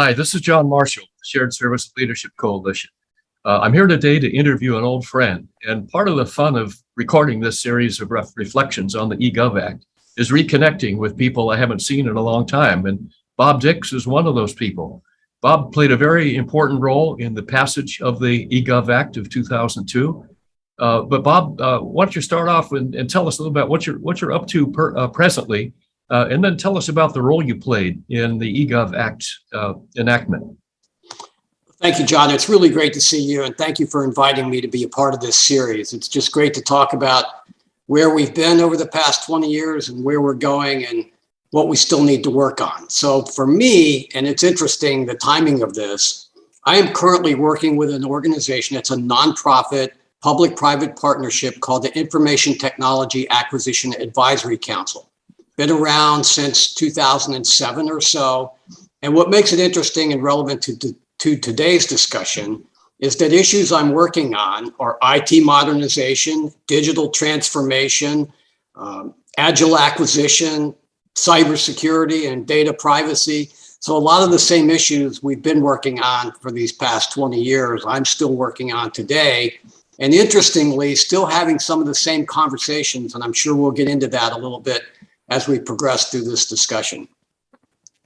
Hi, this is John Marshall, Shared Service Leadership Coalition. I'm here today to interview an old friend, and part of the fun of recording this series of reflections on the eGov Act is reconnecting with people I haven't seen in a long time, and Bob Dix is one of those people. Bob played a very important role in the passage of the eGov Act of 2002. But Bob, why don't you start off and tell us a little about what you're up to presently, and then tell us about the role you played in the eGov Act enactment. Thank you, John. It's really great to see you, and thank you for inviting me to be a part of this series. It's just great to talk about where we've been over the past 20 years and where we're going and what we still need to work on. So for me, and it's interesting, the timing of this, I am currently working with an organization. It's a nonprofit public-private partnership called the Information Technology Acquisition Advisory Council. Been around since 2007 or so. And what makes it interesting and relevant to today's discussion is that issues I'm working on are IT modernization, digital transformation, agile acquisition, cybersecurity, and data privacy. So a lot of the same issues we've been working on for these past 20 years, I'm still working on today. And interestingly, still having some of the same conversations, and I'm sure we'll get into that a little bit as we progress through this discussion.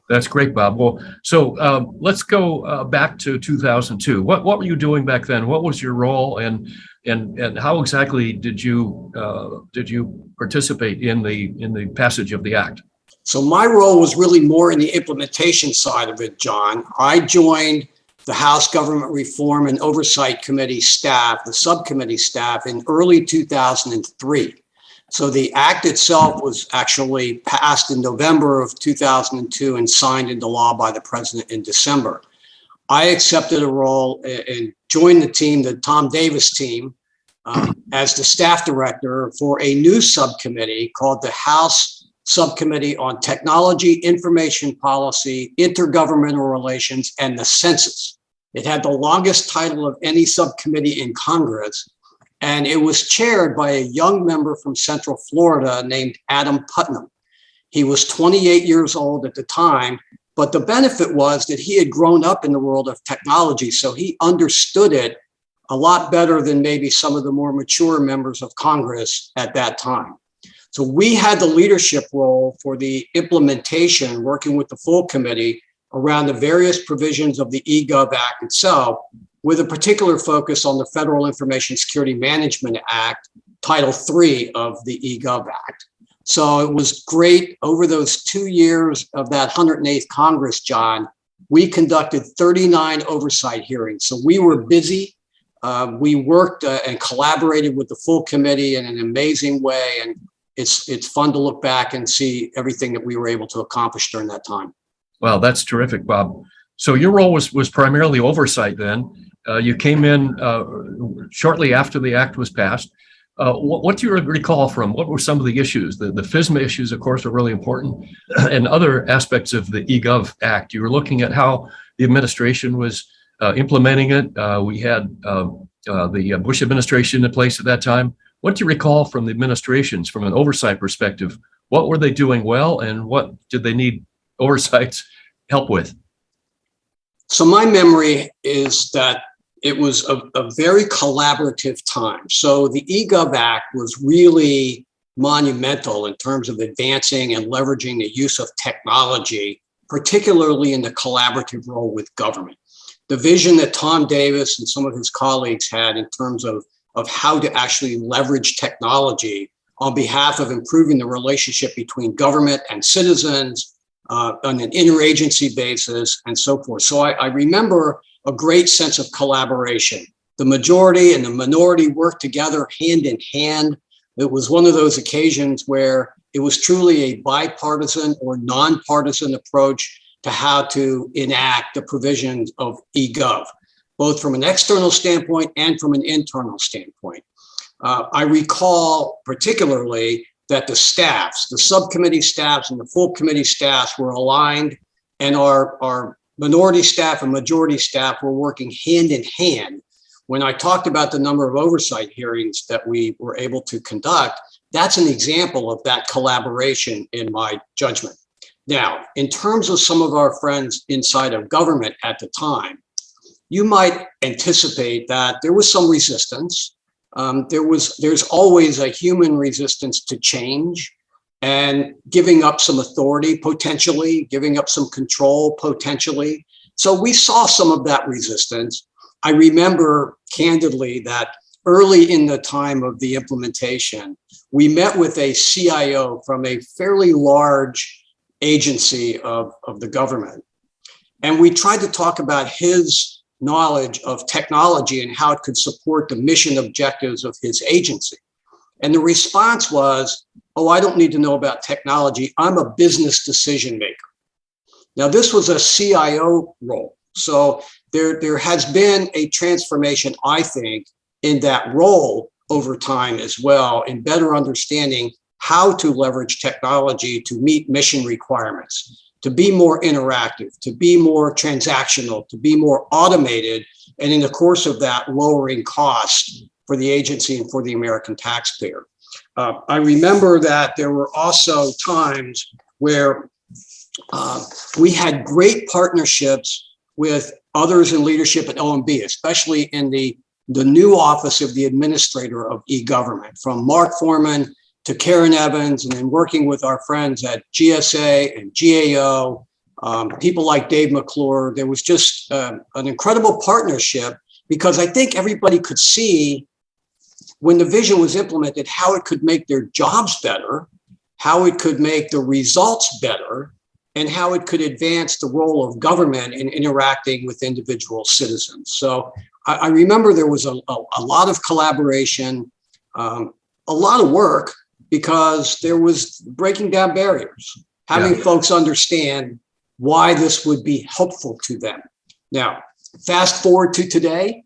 That's great, Bob. Well, so let's go back to 2002. What were you doing back then? What was your role, and how exactly did you participate in the passage of the act? So my role was really more in the implementation side of it, John. I joined the House Government Reform and Oversight Committee staff, the subcommittee staff, in early 2003. So the act itself was actually passed in November of 2002 and signed into law by the president in December. I accepted a role and joined the team, the Tom Davis team, as the staff director for a new subcommittee called the House Subcommittee on Technology, Information Policy, Intergovernmental Relations, and the Census. It had the longest title of any subcommittee in Congress, and it was chaired by a young member from Central Florida named Adam Putnam. He was 28 years old at the time, but the benefit was that he had grown up in the world of technology, so he understood it a lot better than maybe some of the more mature members of Congress at that time. So we had the leadership role for the implementation, working with the full committee around the various provisions of the eGov Act itself, with a particular focus on the Federal Information Security Management Act, Title III of the eGov Act. So it was great. Over those 2 years of that 108th Congress, John, we conducted 39 oversight hearings. So we were busy. We worked and collaborated with the full committee in an amazing way. And it's fun to look back and see everything that we were able to accomplish during that time. Wow, that's terrific, Bob. So your role was primarily oversight then. You came in shortly after the act was passed. What do you recall from? What were some of the issues? The FISMA issues, of course, are really important, and other aspects of the eGov Act. You were looking at how the administration was implementing it. We had the Bush administration in place at that time. What do you recall from the administrations from an oversight perspective? What were they doing well, and what did they need oversight help with? So my memory is that it was a very collaborative time. So the eGov Act was really monumental in terms of advancing and leveraging the use of technology, particularly in the collaborative role with government. The vision that Tom Davis and some of his colleagues had in terms of how to actually leverage technology on behalf of improving the relationship between government and citizens on an interagency basis and so forth. So I remember a great sense of collaboration. The majority and the minority worked together hand in hand. It was one of those occasions where it was truly a bipartisan or nonpartisan approach to how to enact the provisions of eGov, both from an external standpoint and from an internal standpoint. I recall particularly that the staffs, the subcommittee staffs and the full committee staffs were aligned, and our minority staff and majority staff were working hand in hand. When I talked about the number of oversight hearings that we were able to conduct, that's an example of that collaboration in my judgment. Now, in terms of some of our friends inside of government at the time, you might anticipate that there was some resistance. There's always a human resistance to change and giving up some authority, potentially, giving up some control, potentially. So we saw some of that resistance. I remember candidly that early in the time of the implementation, we met with a CIO from a fairly large agency of the government. And we tried to talk about his knowledge of technology and how it could support the mission objectives of his agency. And the response was, oh, I don't need to know about technology. I'm a business decision maker. Now, this was a CIO role. So there has been a transformation, I think, in that role over time as well, in better understanding how to leverage technology to meet mission requirements, to be more interactive, to be more transactional, to be more automated, and in the course of that, lowering costs for the agency and for the American taxpayer. I remember that there were also times where we had great partnerships with others in leadership at OMB, especially in the new office of the administrator of e-government, from Mark Foreman to Karen Evans, and then working with our friends at GSA and GAO, people like Dave McClure. There was just an incredible partnership because I think everybody could see when the vision was implemented, how it could make their jobs better, how it could make the results better, and how it could advance the role of government in interacting with individual citizens. So I remember there was a lot of collaboration, a lot of work, because there was breaking down barriers, having folks understand why this would be helpful to them. Now, fast forward to today.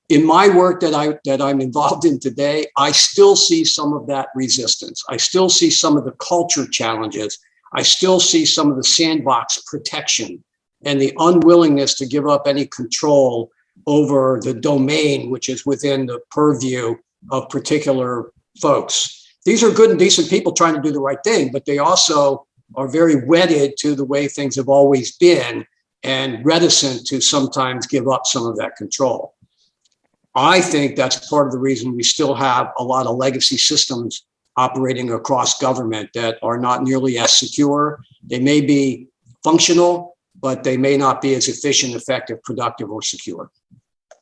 In my work that I'm involved in today, I still see some of that resistance. I still see some of the culture challenges. I still see some of the sandbox protection and the unwillingness to give up any control over the domain, which is within the purview of particular folks. These are good and decent people trying to do the right thing, but they also are very wedded to the way things have always been and reticent to sometimes give up some of that control. I think that's part of the reason we still have a lot of legacy systems operating across government that are not nearly as secure. They may be functional, but they may not be as efficient, effective, productive, or secure.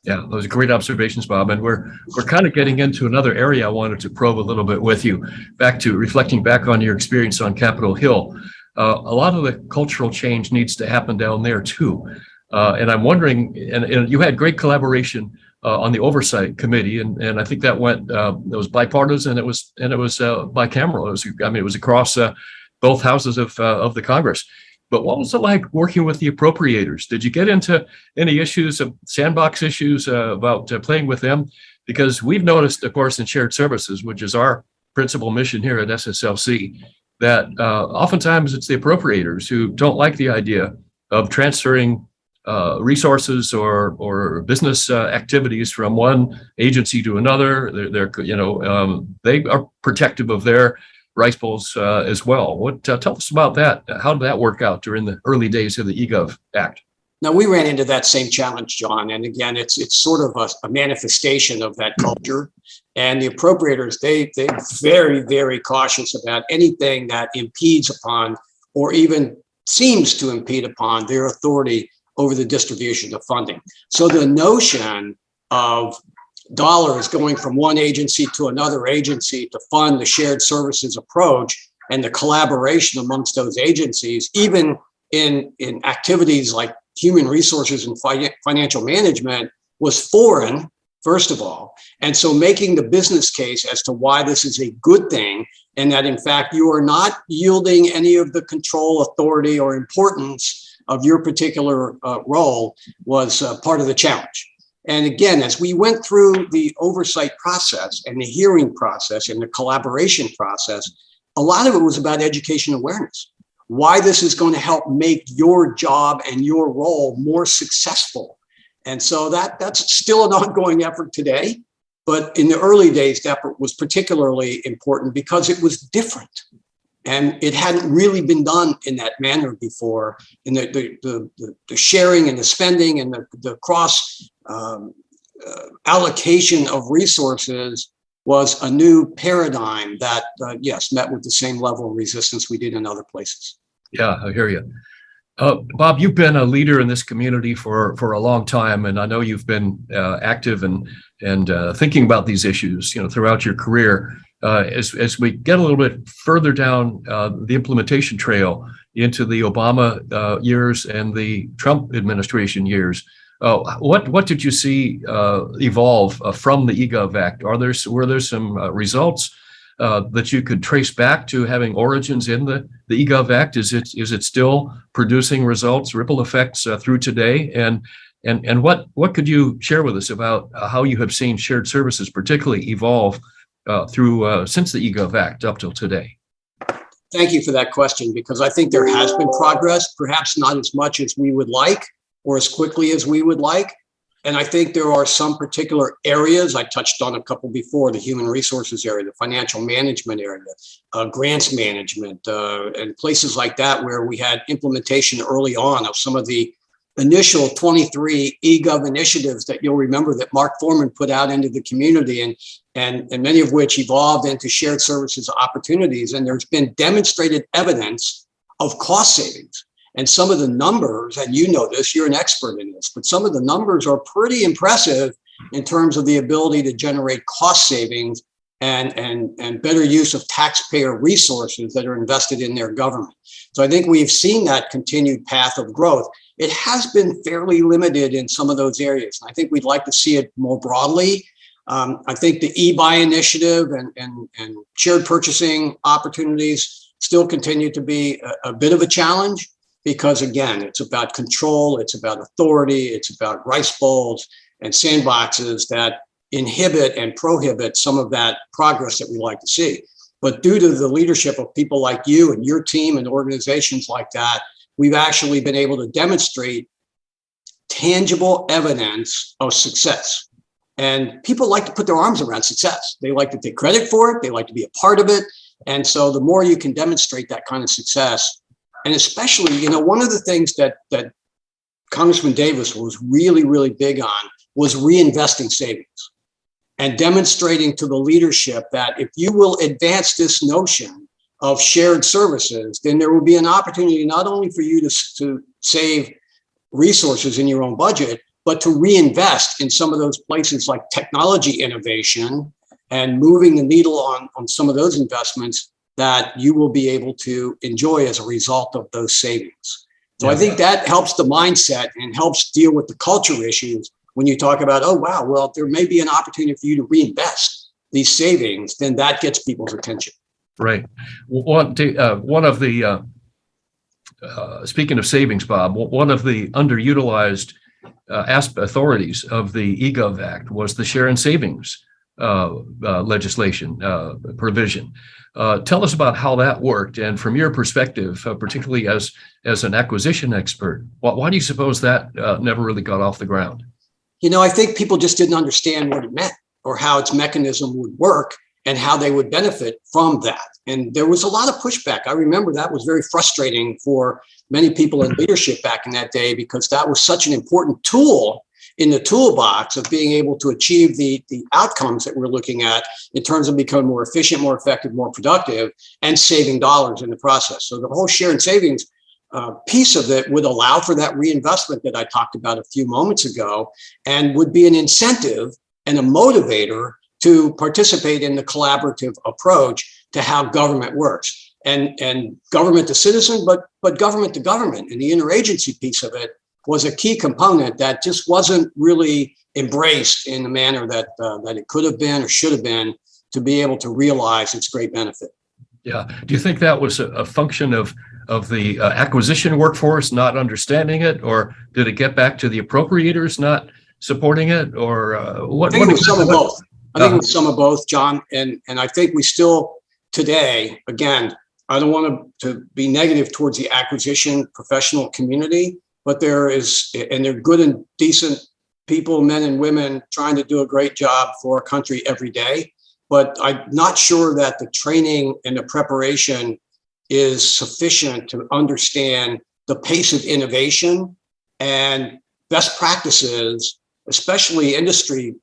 Yeah, those are great observations, Bob. And we're kind of getting into another area I wanted to probe a little bit with you, reflecting back on your experience on Capitol Hill. A lot of the cultural change needs to happen down there too. And I'm wondering, and you had great collaboration on the oversight committee, and I think that it was bipartisan, it was bicameral. It was across both houses of the Congress. But what was it like working with the appropriators? Did you get into any issues, sandbox issues about playing with them? Because we've noticed, of course, in shared services, which is our principal mission here at SSLC, that oftentimes it's the appropriators who don't like the idea of transferring resources or business activities from one agency to another. They are protective of their rice bowls as well. Tell us about that. How did that work out during the early days of the eGov Act? Now, we ran into that same challenge, John. And again, it's sort of a manifestation of that culture. And the appropriators, they're very, very cautious about anything that impedes upon or even seems to impede upon their authority over the distribution of funding. So the notion of dollars going from one agency to another agency to fund the shared services approach and the collaboration amongst those agencies, even in activities like human resources and financial management, was foreign, first of all. And so making the business case as to why this is a good thing, and that in fact you are not yielding any of the control, authority, or importance of your particular role, was part of the challenge. And again, as we went through the oversight process and the hearing process and the collaboration process, a lot of it was about education awareness, why this is going to help make your job and your role more successful. And so that's still an ongoing effort today. But in the early days, that was particularly important because it was different. And it hadn't really been done in that manner before. And the sharing and the spending and the cross allocation of resources was a new paradigm that, yes, met with the same level of resistance we did in other places. Yeah, I hear you. Bob, you've been a leader in this community for a long time, and I know you've been active and thinking about these issues, throughout your career. As we get a little bit further down the implementation trail into the Obama years and the Trump administration years, what did you see evolve from the eGov Act? Were there some results that you could trace back to having origins in the eGov Act? Is it still producing results, ripple effects through today? And what could you share with us about how you have seen shared services particularly evolve through since the eGov Act up till today? Thank you for that question, because I think there has been progress, perhaps not as much as we would like or as quickly as we would like. And I think there are some particular areas, I touched on a couple before, the human resources area, the financial management area, grants management, and places like that where we had implementation early on of some of the initial 23 eGov initiatives that you'll remember that Mark Foreman put out into the community, and many of which evolved into shared services opportunities. And there's been demonstrated evidence of cost savings. And some of the numbers, and you know this, you're an expert in this, but some of the numbers are pretty impressive in terms of the ability to generate cost savings and better use of taxpayer resources that are invested in their government. So I think we've seen that continued path of growth. It has been fairly limited in some of those areas. I think we'd like to see it more broadly. I think the e-buy initiative and shared purchasing opportunities still continue to be a bit of a challenge. Because again, it's about control, it's about authority, it's about rice bowls and sandboxes that inhibit and prohibit some of that progress that we like to see. But due to the leadership of people like you and your team and organizations like that, we've actually been able to demonstrate tangible evidence of success. And people like to put their arms around success. They like to take credit for it, they like to be a part of it. And so the more you can demonstrate that kind of success, and especially, one of the things that Congressman Davis was really, really big on was reinvesting savings and demonstrating to the leadership that if you will advance this notion of shared services, then there will be an opportunity not only for you to save resources in your own budget, but to reinvest in some of those places like technology innovation and moving the needle on some of those investments that you will be able to enjoy as a result of those savings. So I think that helps the mindset and helps deal with the culture issues when you talk about, oh, wow, well, there may be an opportunity for you to reinvest these savings, then that gets people's attention. Right. One of the, speaking of savings, Bob, one of the underutilized authorities of the eGov Act was the share and savings legislation provision. Tell us about how that worked, and from your perspective, particularly as an acquisition expert, why do you suppose that never really got off the ground? I think people just didn't understand what it meant or how its mechanism would work and how they would benefit from that. And there was a lot of pushback. I remember that was very frustrating for many people in leadership back in that day, because that was such an important tool in the toolbox of being able to achieve the outcomes that we're looking at in terms of becoming more efficient, more effective, more productive, and saving dollars in the process. So the whole share and savings piece of it would allow for that reinvestment that I talked about a few moments ago, and would be an incentive and a motivator to participate in the collaborative approach to how government works. And government to citizen, but government to government. And the interagency piece of it was a key component that just wasn't really embraced in the manner that it could have been or should have been to be able to realize its great benefit. Yeah. Do you think that was a function of the acquisition workforce not understanding it, or did it get back to the appropriators not supporting it, or what? I think it was some of both. I think it was some of both, John. And I think we still today, again, I don't want to be negative towards the acquisition professional community, but they're good and decent people, men and women, trying to do a great job for our country every day. But I'm not sure that the training and the preparation is sufficient to understand the pace of innovation and best practices, especially industry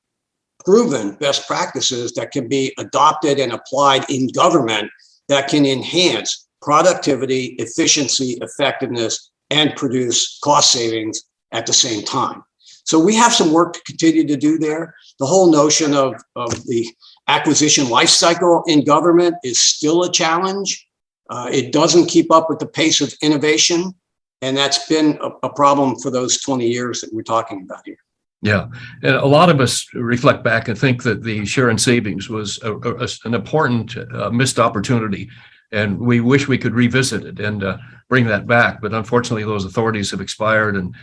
proven best practices that can be adopted and applied in government that can enhance productivity, efficiency, effectiveness, and produce cost savings at the same time. So we have some work to continue to do there. The whole notion of the acquisition life cycle in government is still a challenge. It doesn't keep up with the pace of innovation. And that's been a problem for those 20 years that we're talking about here. Yeah. And a lot of us reflect back and think that the share and savings was an important missed opportunity. And we wish we could revisit it and bring that back. But unfortunately, those authorities have expired, and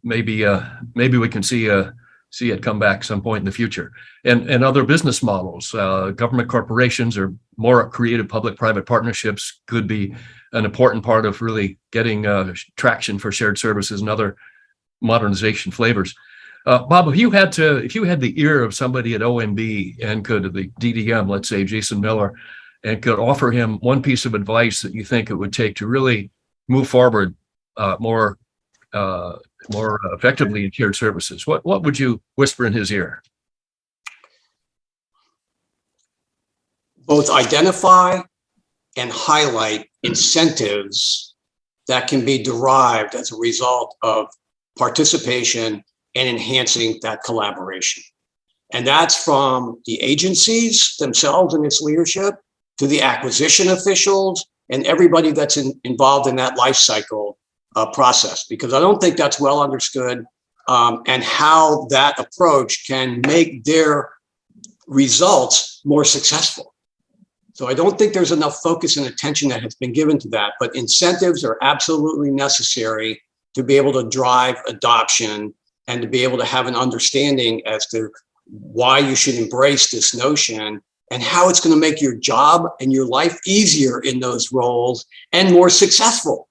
maybe we can see it come back some point in the future. And other business models, government corporations or more creative public-private partnerships could be an important part of really getting traction for shared services and other modernization flavors. Bob, if you had the ear of somebody at OMB and could, the DDM, let's say Jason Miller, and could offer him one piece of advice that you think it would take to really move forward more effectively in shared services, what would you whisper in his ear? Both identify and highlight incentives that can be derived as a result of participation and enhancing that collaboration. And that's from the agencies themselves and its leadership to the acquisition officials and everybody that's involved in that life cycle process, because I don't think that's well understood, and how that approach can make their results more successful. So I don't think there's enough focus and attention that has been given to that, but incentives are absolutely necessary to be able to drive adoption and to be able to have an understanding as to why you should embrace this notion and how it's going to make your job and your life easier in those roles and more successful.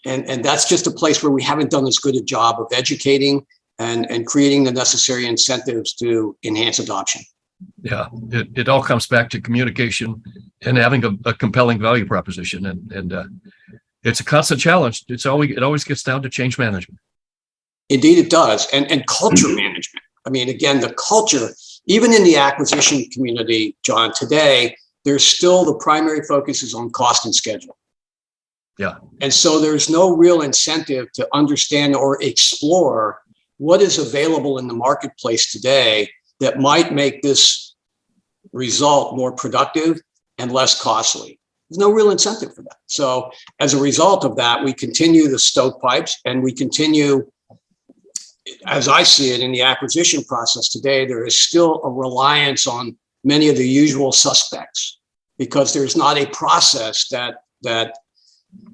And that's just a place where we haven't done as good a job of educating and creating the necessary incentives to enhance adoption. Yeah, it all comes back to communication and having a compelling value proposition. And it's a constant challenge. It always gets down to change management. Indeed, it does. And culture management. I mean, again, the culture, even in the acquisition community, John, today, there's still the primary focus is on cost and schedule. Yeah. And so there's no real incentive to understand or explore what is available in the marketplace today that might make this result more productive and less costly. There's no real incentive for that. So as a result of that, we continue the stovepipes, and we continue, as I see it in the acquisition process today, there is still a reliance on many of the usual suspects because there's not a process that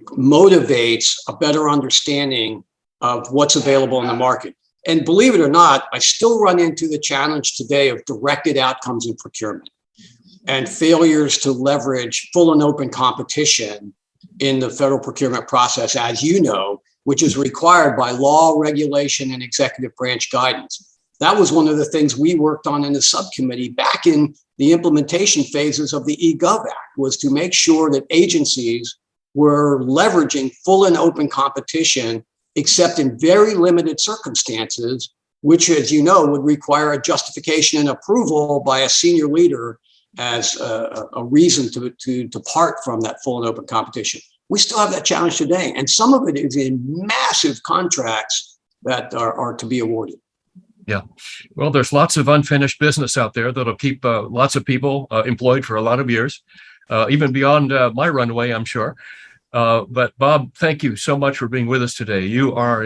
motivates a better understanding of what's available in the market. And believe it or not, I still run into the challenge today of directed outcomes in procurement and failures to leverage full and open competition in the federal procurement process, as you know, which is required by law, regulation, and executive branch guidance. That was one of the things we worked on in the subcommittee back in the implementation phases of the eGov Act, was to make sure that agencies were leveraging full and open competition, except in very limited circumstances, which, as you know, would require a justification and approval by a senior leader as a reason to depart from that full and open competition. We still have that challenge today. And some of it is in massive contracts that are to be awarded. Yeah. Well, there's lots of unfinished business out there that'll keep lots of people employed for a lot of years, even beyond my runway, I'm sure. But Bob, thank you so much for being with us today. You are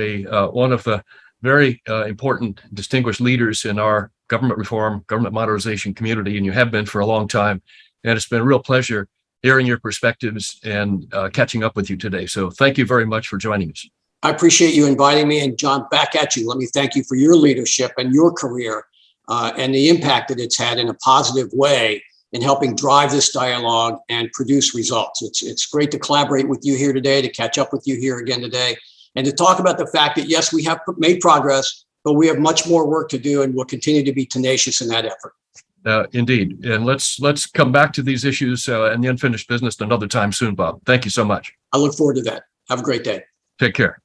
one of the very important, distinguished leaders in our government reform, government modernization community, and you have been for a long time. And it's been a real pleasure hearing your perspectives and catching up with you today. So thank you very much for joining us. I appreciate you inviting me. And John, back at you. Let me thank you for your leadership and your career and the impact that it's had in a positive way in helping drive this dialogue and produce results. It's great to collaborate with you here today, to catch up with you here again today, and to talk about the fact that, yes, we have made progress, but we have much more work to do, and we'll continue to be tenacious in that effort. Indeed. And let's come back to these issues and the unfinished business another time soon, Bob. Thank you so much. I look forward to that. Have a great day. Take care.